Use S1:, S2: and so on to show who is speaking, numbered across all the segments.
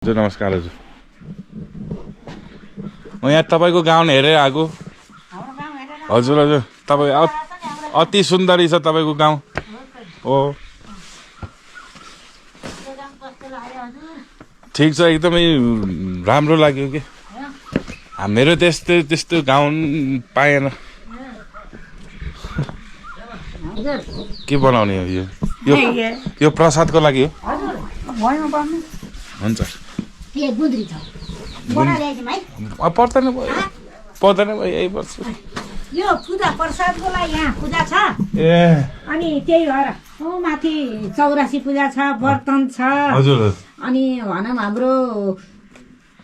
S1: हजुर नमस्कार हजुर म यहाँ तपाईँको गाउँ हेरेर आएको हजुर हजुर तपाईँ अति सुन्दरी छ तपाईँको गाउँ हो ठिक छ एकदमै राम्रो लाग्यो कि मेरो त्यस्तो गाउँ पाएन के बनाउने हो यो प्रसादको लागि हो हुन्छ पर्दैन यही पर्छ
S2: यो पूजा प्रसादको लागि यहाँ पूजा छ अनि त्यही भएर माथि 84 पूजा छ बर्तन छ
S1: हजुर
S2: अनि भनौँ हाम्रो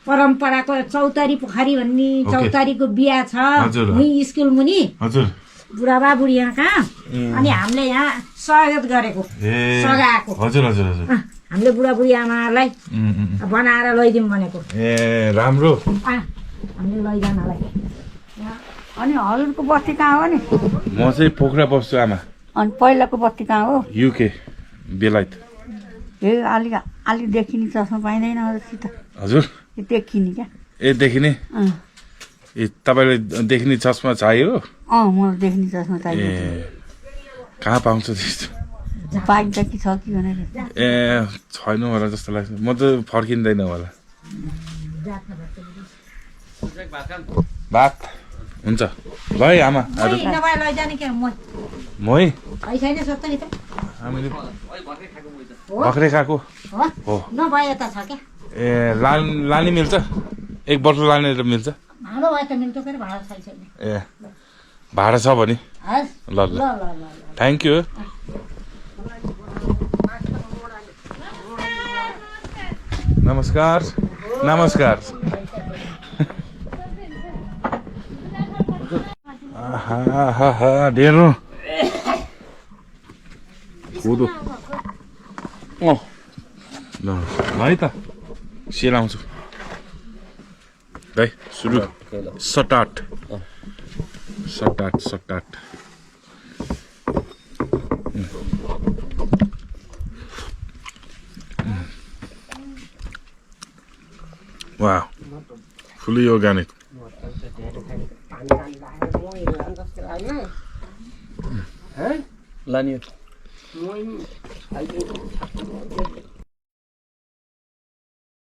S2: परम्पराको चौतारी पोखरी भन्ने चौतारीको बिहा छ स्कुल मुनि
S1: हजुर
S2: बुढाबा बुढी यहाँ कहाँ अनि हामीले यहाँ सहयोग गरेको सघाएको
S1: हजुर हजुर हजुर
S2: हामीले बुढाबुढी आमालाई बनाएर लैदिउँ भनेको
S1: ए राम्रो
S2: हामीले लैजानलाई अनि हजुरको बस्ती कहाँ हो नि
S1: म चाहिँ पोखरा बस्छु आमा
S2: अनि पहिलाको बस्ती कहाँ हो
S1: युके बेलायत
S2: ए अलि देखिने चस्मा पाइँदैन हजुरसित
S1: हजुर
S2: देखिने क्या
S1: ए देखिने ए तपाईँलाई देखिने चस्मा चाहियो
S2: मलाई देखिने चस्मा चाहियो
S1: ए कहाँ पाउँछ त्यस्तो
S2: पाइन्छ कि छ कि भनेर
S1: ए छैन होला जस्तो लाग्छ म त फर्किँदैन होला भात हुन्छ ल है आमा मै हामीले भर्खरै खाएको हो ए लाने मिल्छ एक बोतल लाने मिल्छ ए भाडा छ भने ल ल थ्याङ्क यू नमस्कार नमस्कार ढेँडो कोदो ल है त सेलाउँछु है सुरु सटाट वाह fully organic
S3: लानियो